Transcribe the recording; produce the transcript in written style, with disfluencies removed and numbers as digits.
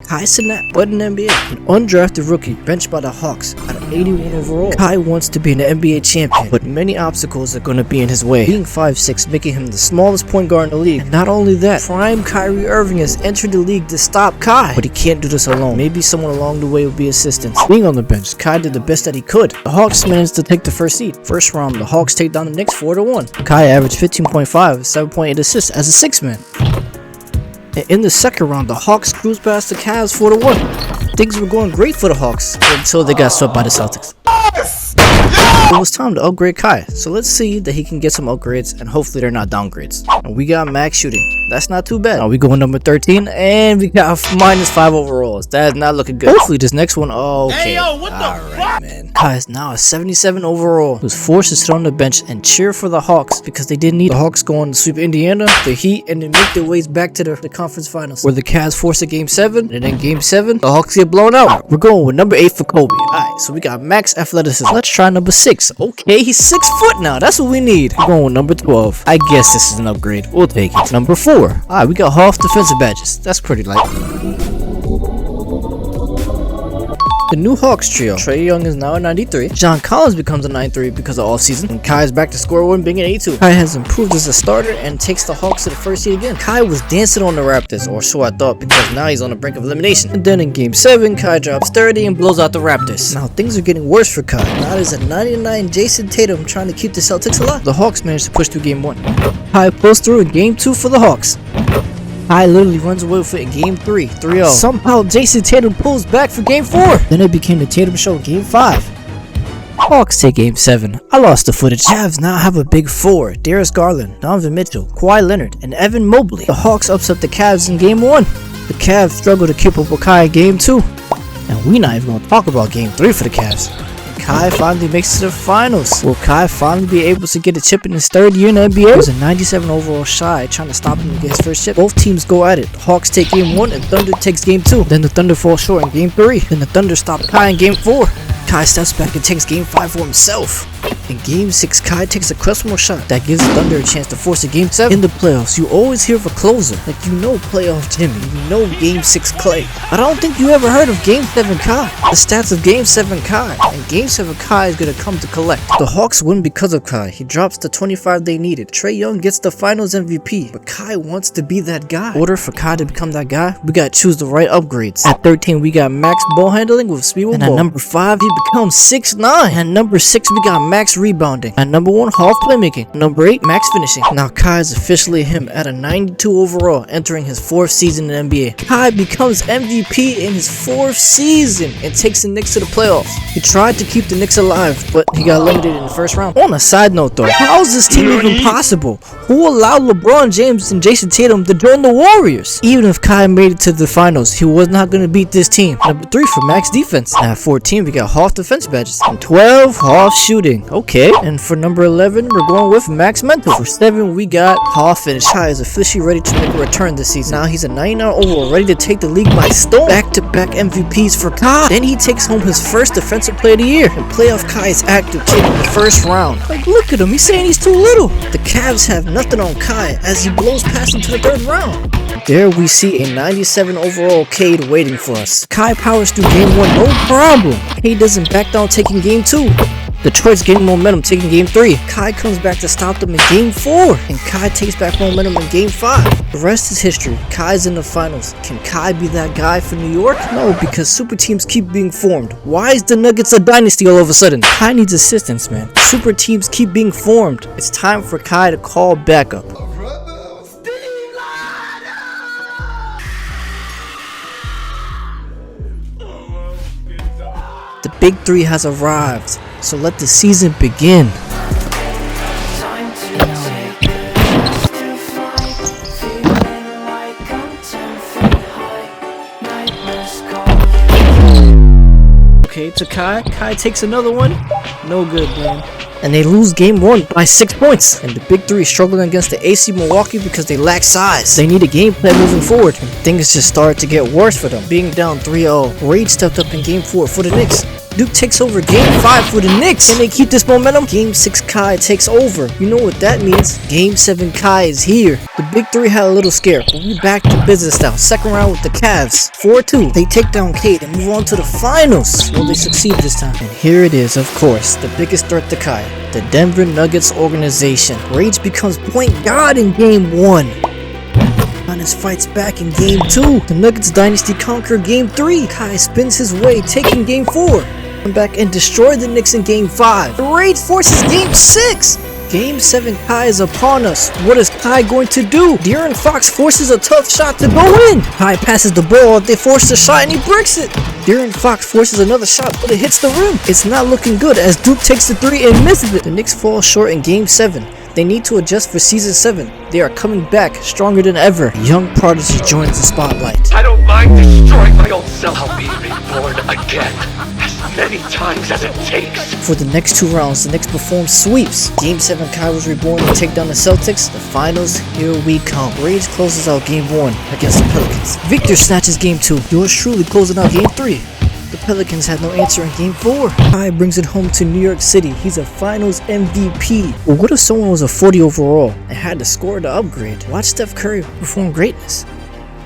Kai Cenat, Bugden NBA, an undrafted rookie benched by the Hawks at an 81 overall. Kai wants to be an NBA champion, but many obstacles are going to be in his way. Being 5'6", making him the smallest point guard in the league. And not only that, prime Kyrie Irving has entered the league to stop Kai, but he can't do this alone. Maybe someone along the way will be assistance. Being on the bench, Kai did the best that he could. The Hawks managed to take the first seed. First round, the Hawks take down the Knicks 4-1. Kai averaged 15.5, 7.8 assists as a 6-man. And in the second round, the Hawks cruised past the Cavs 4-1. Things were going great for the Hawks until they got swept by the Celtics. It was time to upgrade Kai, so let's see that he can get some upgrades and hopefully they're not downgrades. And we got max shooting. That's not too bad. Now we going number 13 and we got -5 overalls. That's not looking good. Hopefully this next one, okay. Hey yo, what the fuck? Man. Kai is now a 77 overall. He was forced to sit on the bench and cheer for the Hawks because they didn't need the Hawks going to sweep Indiana, the Heat, and then make their ways back to the conference finals where the Cavs forced a game 7, and then game 7 the Hawks get blown out. We're going with number 8 for Kobe. Alright, so we got max athleticism. Let's try number 6. Okay, he's 6 foot now. That's what we need. We're going with number 12. I guess this is an upgrade. We'll take it. Number 4. Alright, we got half defensive badges. That's pretty light. The new Hawks trio. Trae Young is now a 93. John Collins becomes a 93 because of offseason. And Kai is back to square one, being an 82. Kai has improved as a starter and takes the Hawks to the first seed again. Kai was dancing on the Raptors, or so I thought, because now he's on the brink of elimination. And then in game 7, Kai drops 30 and blows out the Raptors. Now things are getting worse for Kai. Now there's a 99 Jason Tatum trying to keep the Celtics alive. The Hawks managed to push through game 1. Kai pulls through in game 2 for the Hawks. Kai literally runs away with it in game 3, 3-0. Somehow Jason Tatum pulls back for game 4. Then it became the Tatum show in game 5. Hawks take game 7. I lost the footage. Cavs now have a big 4. Darius Garland, Donovan Mitchell, Kawhi Leonard, and Evan Mobley. The Hawks upset the Cavs in game 1. The Cavs struggle to keep up with Kai in game 2. And we not even going to talk about game 3 for the Cavs. Kai finally makes it to the finals. Will Kai finally be able to get a chip in his 3rd year in the NBA? He was a 97 overall shy, trying to stop him to get his first chip. Both teams go at it. The Hawks take game 1 and Thunder takes game 2. Then the Thunder fall short in game 3. Then the Thunder stop Kai in game 4. Kai steps back and takes game 5 for himself. In game 6, Kai takes a questionable shot that gives the Thunder a chance to force a game 7. In the playoffs, you always hear of a closer. Like, you know playoff Jimmy, you know game 6 Clay. But I don't think you ever heard of game 7 Kai. The stats of game 7 Kai. And game 7 Kai is going to come to collect. The Hawks win because of Kai. He drops the 25 they needed. Trae Young gets the finals MVP. But Kai wants to be that guy. In order for Kai to become that guy, we got to choose the right upgrades. At 13, we got max ball handling with speed with ball. And at number 5, he becomes 6'9". At number 6, we got max rebounding. At number 1, half playmaking. Number 8, max finishing. Now Kai is officially him at a 92 overall, entering his 4th season in the NBA. Kai becomes MVP in his 4th season and takes the Knicks to the playoffs. He tried to keep the Knicks alive, but he got eliminated in the first round. On a side note though, how is this team even possible? Who allowed LeBron James and Jason Tatum to join the Warriors? Even if Kai made it to the finals, he was not going to beat this team. Number 3 for max defense. Now at 14, we got half defense badges. And 12, half shooting. Okay. And for number 11, we're going with max mental. For 7, we got half finish. Kai is officially ready to make a return this season. Now he's a 99 overall, ready to take the league by storm. Back-to-back MVPs for Kai. Then he takes home his first defensive player of the year. And playoff Kai is active, taking the first round. Like, look at him. He's saying he's too little. The Cavs have nothing on Kai as he blows past him to the 3rd round. There we see a 97 overall Cade waiting for us. Kai powers through game 1, no problem. Cade doesn't back down, taking game 2. Detroit's getting momentum, taking game 3. Kai comes back to stop them in game 4. And Kai takes back momentum in game 5. The rest is history. Kai's in the finals. Can Kai be that guy for New York? No, because super teams keep being formed. Why is the Nuggets a dynasty all of a sudden? Kai needs assistance, man. Super teams keep being formed. It's time for Kai to call backup. The Big 3 has arrived, so let the season begin. Okay, to Kai. Kai takes another one. No good, man. and they lose game 1 by 6 points. And the Big Three is struggling against the AC Milwaukee because they lack size. They need a game plan moving forward, and things just started to get worse for them. Being down 3-0, Rage stepped up in game 4 for the Knicks. Duke takes over game 5 for the Knicks. Can they keep this momentum? Game 6 Kai takes over. You know what that means. Game 7 Kai is here. The Big Three had a little scare, but we back to business now. Second round with the Cavs. 4-2. They take down Cade and move on to the finals. Will they succeed this time? And here it is, of course, the biggest threat to Kai. The Denver Nuggets organization. Rage becomes point guard in game 1. Giannis fights back in game 2. The Nuggets dynasty conquer game 3. Kai spins his way, taking game 4. Come back and destroy the Knicks in game 5. The Rage forces game 6. Game 7 Kai is upon us. What is Kai going to do? De'Aaron Fox forces a tough shot to go in. Kai passes the ball, they force the shot and he breaks it. De'Aaron Fox forces another shot but it hits the rim. It's not looking good as Duke takes the 3 and misses it. The Knicks fall short in game 7. They need to adjust for season 7. They are coming back stronger than ever. Young Prodigy joins the spotlight. I don't mind destroying my old self. I'll be reborn again as many times as it takes. For the next 2 rounds, the Knicks perform sweeps. Game 7 Kai was reborn to take down the Celtics. The finals, here we come. Rage closes out game 1 against the Pelicans. Victor snatches game 2. Yours truly closing out game 3. The Pelicans had no answer in game 4. Kai brings it home to New York City. He's a finals MVP. But what if someone was a 40 overall and had to score to upgrade? Watch Steph Curry perform greatness.